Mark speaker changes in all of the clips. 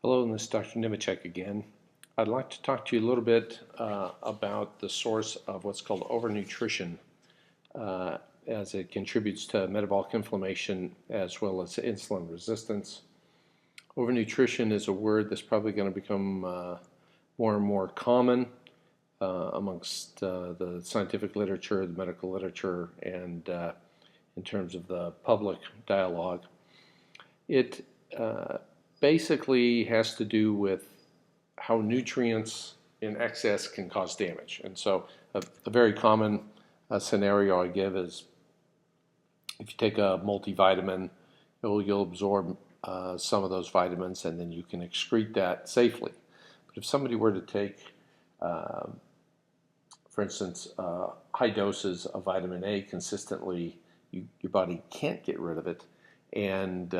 Speaker 1: Hello, this is Dr. Nemechek again. I'd like to talk to you a little bit about the source of what's called overnutrition as it contributes to metabolic inflammation as well as insulin resistance. Overnutrition is a word that's probably going to become more and more common amongst the scientific literature, the medical literature, and in terms of the public dialogue. It basically has to do with how nutrients in excess can cause damage. And so a very common scenario I give is if you take a multivitamin, you'll absorb some of those vitamins and then you can excrete that safely. But if somebody were to take, for instance, high doses of vitamin A consistently, your body can't get rid of it, and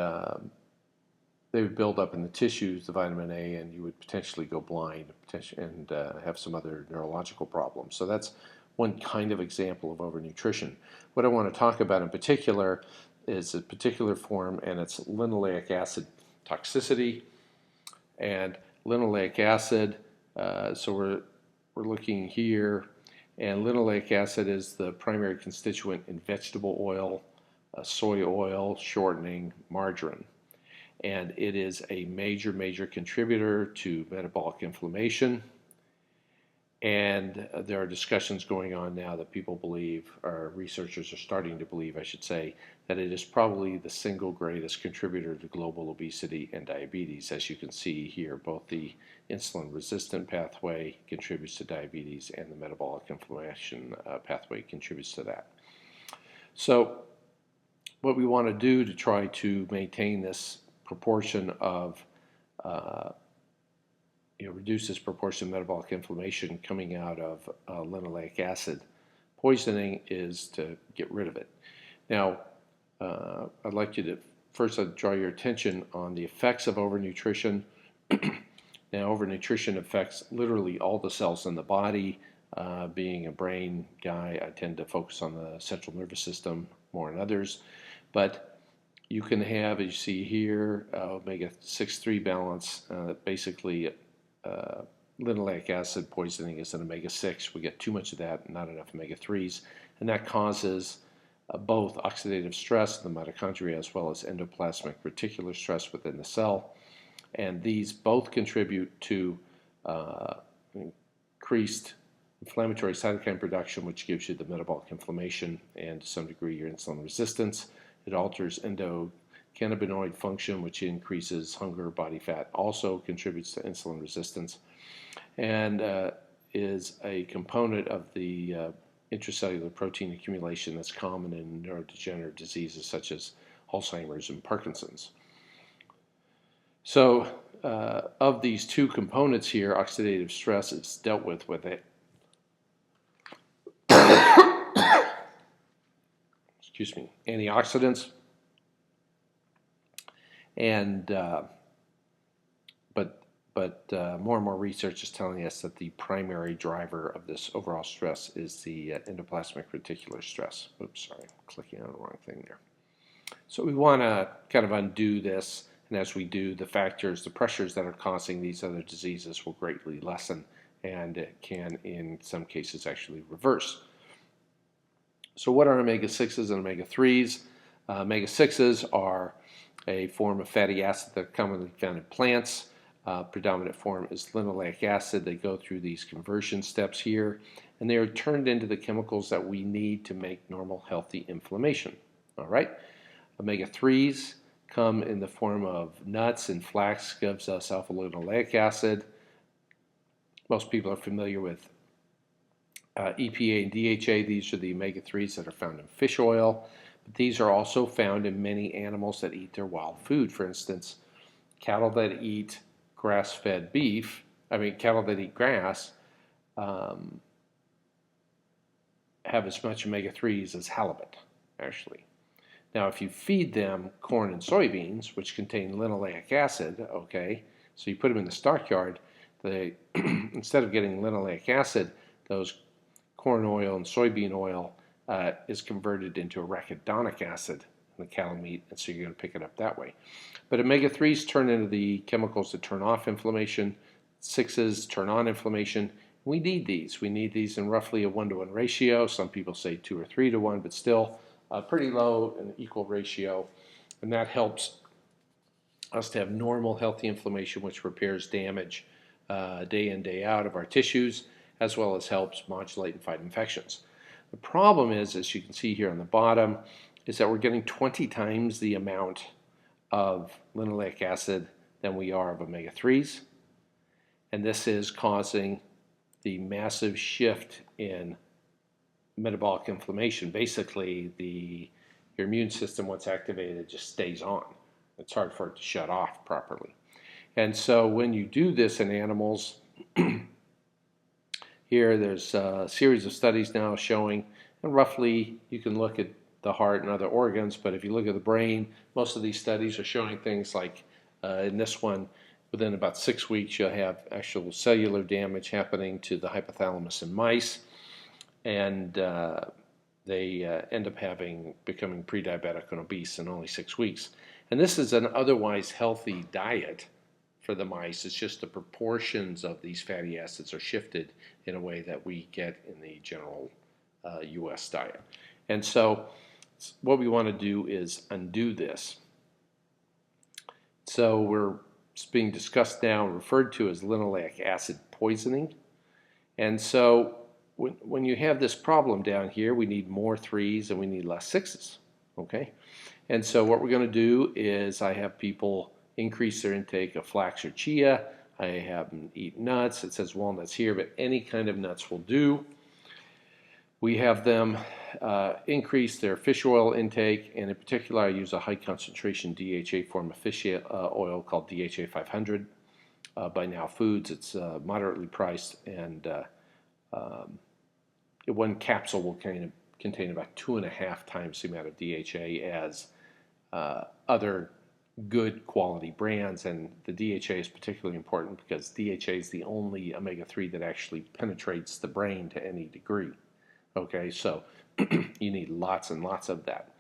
Speaker 1: they would build up in the tissues, the vitamin A, and you would potentially go blind and have some other neurological problems. So that's one kind of example of overnutrition. What I want to talk about in particular is a particular form, and it's linoleic acid toxicity. And linoleic acid, so we're looking here, and linoleic acid is the primary constituent in vegetable oil, soy oil, shortening, margarine. And it is a major contributor to metabolic inflammation. And there are discussions going on now that people believe, or researchers are starting to believe, I should say, that it is probably the single greatest contributor to global obesity and diabetes. As you can see here, both the insulin-resistant pathway contributes to diabetes and the metabolic inflammation pathway contributes to that. So what we want to do to try to maintain this proportion of reduce this proportion of metabolic inflammation coming out of linoleic acid poisoning is to get rid of it. Now, I'd like you to first draw your attention on the effects of overnutrition. Now, overnutrition affects literally all the cells in the body. Being a brain guy, I tend to focus on the central nervous system more than others, but you can have, as you see here, omega-6-3 balance. Basically, linoleic acid poisoning is an omega-6. We get too much of that, not enough omega-3s, and that causes both oxidative stress in the mitochondria as well as endoplasmic reticular stress within the cell. And these both contribute to increased inflammatory cytokine production, which gives you the metabolic inflammation and to some degree your insulin resistance. It alters endocannabinoid function, which increases hunger, body fat, also contributes to insulin resistance, and is a component of the intracellular protein accumulation that's common in neurodegenerative diseases such as Alzheimer's and Parkinson's. So of these two components here, oxidative stress is dealt with it. Excuse me, antioxidants, and but more and more research is telling us that the primary driver of this overall stress is the endoplasmic reticular stress. Oops, sorry, I'm clicking on the wrong thing there. So we want to kind of undo this, and as we do, the factors, the pressures that are causing these other diseases will greatly lessen, and it can, in some cases, actually reverse. So what are omega-6s and omega-3s? Omega-6s are a form of fatty acid that are commonly found in plants. Predominant form is linoleic acid. They go through these conversion steps here, and they are turned into the chemicals that we need to make normal, healthy inflammation. All right? Omega-3s come in the form of nuts, and flax gives us alpha-linoleic acid. Most people are familiar with EPA and DHA. These are the omega-3s that are found in fish oil, but these are also found in many animals that eat their wild food. For instance, cattle that eat grass-fed beef, cattle that eat grass, have as much omega-3s as halibut, actually. Now, if you feed them corn and soybeans, which contain linoleic acid, okay, so you put them in the stockyard, they instead of getting linoleic acid, those corn oil and soybean oil is converted into arachidonic acid. in the cow meat, and so you're going to pick it up that way. But omega-3s turn into the chemicals that turn off inflammation. 6s turn on inflammation. We need these. We need these in roughly a 1-to-1 ratio. Some people say 2 or 3 to 1, but still a pretty low and equal ratio. And that helps us to have normal, healthy inflammation, which repairs damage day in, day out of our tissues, as well as helps modulate and fight infections. The problem is, as you can see here on the bottom, is that we're getting 20 times the amount of linoleic acid than we are of omega-3s. And this is causing the massive shift in metabolic inflammation. Basically, your immune system, once activated, just stays on. It's hard for it to shut off properly. And so when you do this in animals, here there's a series of studies now showing, and roughly you can look at the heart and other organs, but if you look at the brain, most of these studies are showing things like, in this one, within about 6 weeks you'll have actual cellular damage happening to the hypothalamus in mice, and they end up becoming pre-diabetic and obese in only 6 weeks. And this is an otherwise healthy diet for the mice. It's just the proportions of these fatty acids are shifted in a way that we get in the general U.S. diet. And so what we want to do is undo this. So it's being discussed now and referred to as linoleic acid poisoning. And so when you have this problem down here, we need more 3s and we need less 6s. Okay? And so what we're going to do is I have people increase their intake of flax or chia. I have them eat nuts. It says walnuts here, but any kind of nuts will do. We have them increase their fish oil intake, and in particular I use a high concentration DHA form of fish oil called DHA 500 by Now Foods. It's moderately priced, and one capsule will contain about 2.5 times the amount of DHA as other good quality brands, and the DHA is particularly important because DHA is the only omega-3 that actually penetrates the brain to any degree. Okay, so you need lots and lots of that.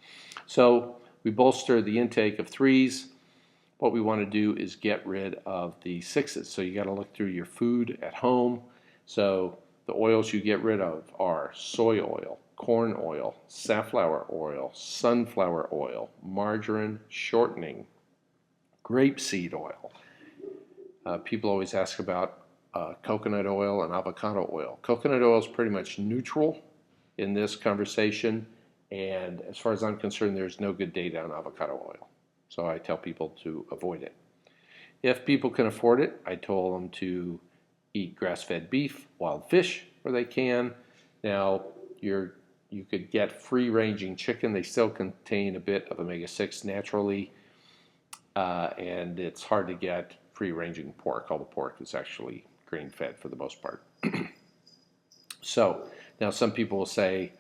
Speaker 1: So we bolster the intake of 3s. What we want to do is get rid of the 6s. So you got to look through your food at home. So the oils you get rid of are soy oil, corn oil, safflower oil, sunflower oil, margarine, shortening, grapeseed oil. People always ask about coconut oil and avocado oil. Coconut oil is pretty much neutral in this conversation, and as far as I'm concerned, there's no good data on avocado oil. So I tell people to avoid it. If people can afford it, I told them to eat grass-fed beef, wild fish where they can. Now, you could get free-ranging chicken. They still contain a bit of omega-6 naturally, and it's hard to get free-ranging pork. All the pork is actually grain-fed for the most part. So now some people will say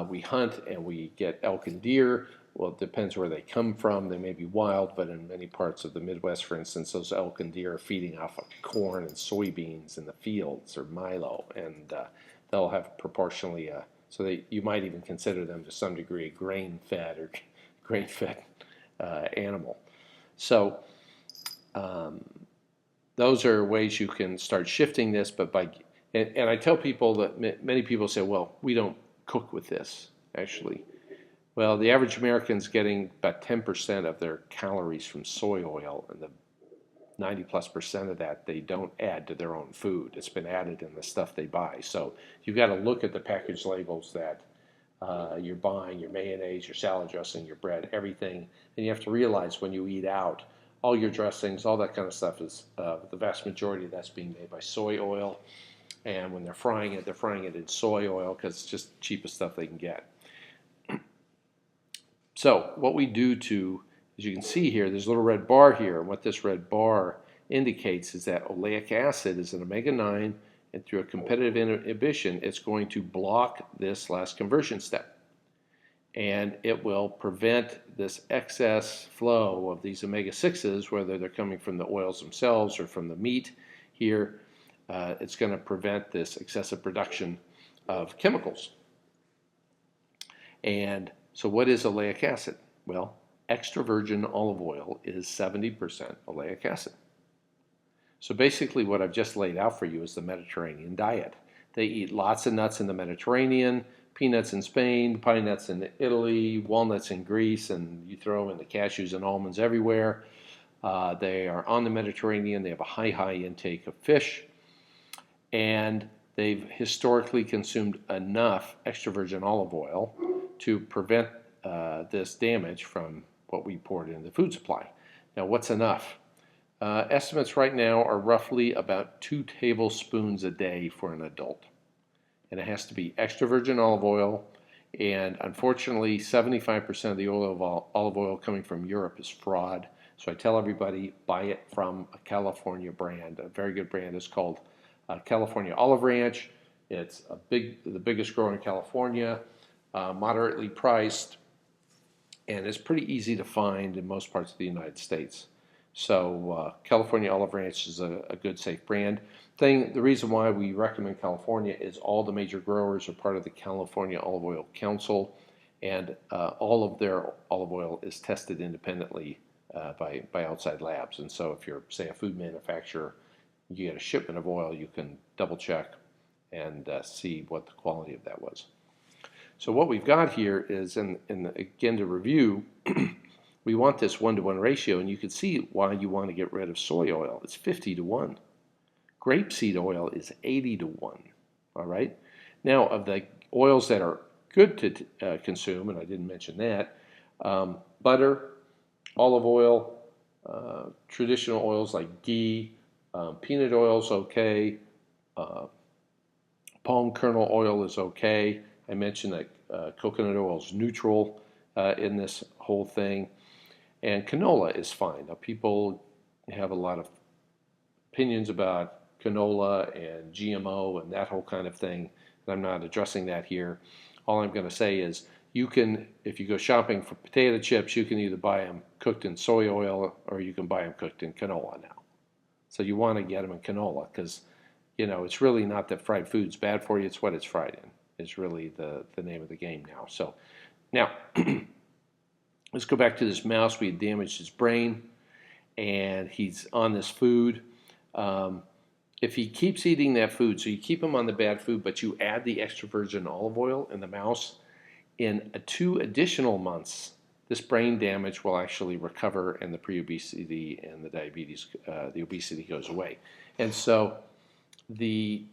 Speaker 1: we hunt and we get elk and deer. Well, it depends where they come from. They may be wild, but in many parts of the Midwest, for instance, those elk and deer are feeding off of corn and soybeans in the fields or milo, and they'll have proportionally you might even consider them to some degree a grain-fed animal. So those are ways you can start shifting this, but and I tell people that many people say, well, we don't cook with this, actually. Well, the average American's getting about 10% of their calories from soy oil, and the 90+% of that they don't add to their own food. It's been added in the stuff they buy. So you've got to look at the package labels that you're buying, your mayonnaise, your salad dressing, your bread, everything. And you have to realize when you eat out, all your dressings, all that kind of stuff is, the vast majority of that's being made by soy oil. And when they're frying it in soy oil because it's just the cheapest stuff they can get. So what we do as you can see here, there's a little red bar here. And what this red bar indicates is that oleic acid is an omega-9, and through a competitive inhibition, it's going to block this last conversion step. And it will prevent this excess flow of these omega-6s, whether they're coming from the oils themselves or from the meat here. It's going to prevent this excessive production of chemicals. And so what is oleic acid? Well, extra virgin olive oil is 70% oleic acid. So basically what I've just laid out for you is the Mediterranean diet. They eat lots of nuts in the Mediterranean, peanuts in Spain, pine nuts in Italy, walnuts in Greece, and you throw in the cashews and almonds everywhere. They are on the Mediterranean. They have a high intake of fish, and they've historically consumed enough extra virgin olive oil to prevent this damage from what we poured into the food supply. Now, what's enough? Estimates right now are roughly about 2 tablespoons a day for an adult. And it has to be extra virgin olive oil. And unfortunately, 75% of the olive oil coming from Europe is fraud. So I tell everybody, buy it from a California brand. A very good brand is called California Olive Ranch. It's the biggest grower in California, moderately priced, and it's pretty easy to find in most parts of the United States. So California Olive Ranch is a good, safe brand. The reason why we recommend California is all the major growers are part of the California Olive Oil Council, and all of their olive oil is tested independently by outside labs. And so if you're, say, a food manufacturer, you get a shipment of oil, you can double check and see what the quality of that was. So what we've got here is, again to review, we want this 1-to-1 ratio, and you can see why you want to get rid of soy oil. It's 50-to-1. Grapeseed oil is 80-to-1. All right. Now, of the oils that are good to consume, and I didn't mention that, butter, olive oil, traditional oils like ghee, peanut oil is okay, palm kernel oil is okay. I mentioned that coconut oil is neutral in this whole thing. And canola is fine. Now, people have a lot of opinions about canola and GMO and that whole kind of thing, and I'm not addressing that here. All I'm going to say is you can, if you go shopping for potato chips, you can either buy them cooked in soy oil or you can buy them cooked in canola now. So you want to get them in canola because, you know, it's really not that fried food's bad for you, it's what it's fried in. Is really the name of the game now. So now, let's go back to this mouse. We had damaged his brain, and he's on this food. If he keeps eating that food, so you keep him on the bad food, but you add the extra virgin olive oil in the mouse, in 2 additional months, this brain damage will actually recover, and the pre-obesity and the diabetes, the obesity goes away. And so the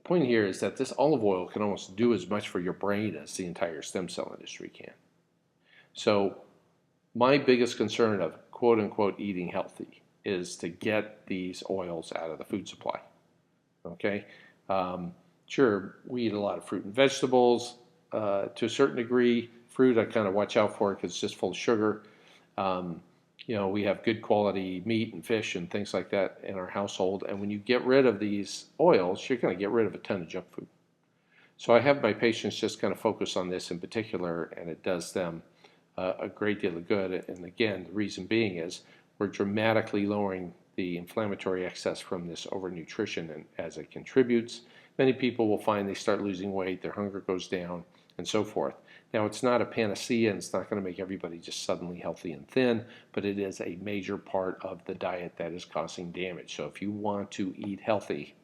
Speaker 1: point here is that this olive oil can almost do as much for your brain as the entire stem cell industry can. So my biggest concern of quote-unquote eating healthy is to get these oils out of the food supply. Okay? Sure, we eat a lot of fruit and vegetables to a certain degree. Fruit I kind of watch out for because it's just full of sugar. You know, we have good quality meat and fish and things like that in our household. And when you get rid of these oils, you're going to get rid of a ton of junk food. So I have my patients just kind of focus on this in particular, and it does them a great deal of good. And again, the reason being is we're dramatically lowering the inflammatory excess from this overnutrition, and as it contributes, many people will find they start losing weight, their hunger goes down, and so forth. Now, it's not a panacea, and it's not going to make everybody just suddenly healthy and thin, but it is a major part of the diet that is causing damage. So if you want to eat healthy,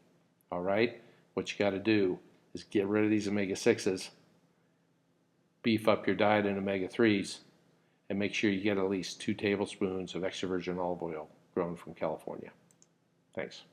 Speaker 1: all right, what you got to do is get rid of these omega-6s, beef up your diet in omega-3s, and make sure you get at least 2 tablespoons of extra virgin olive oil grown from California. Thanks.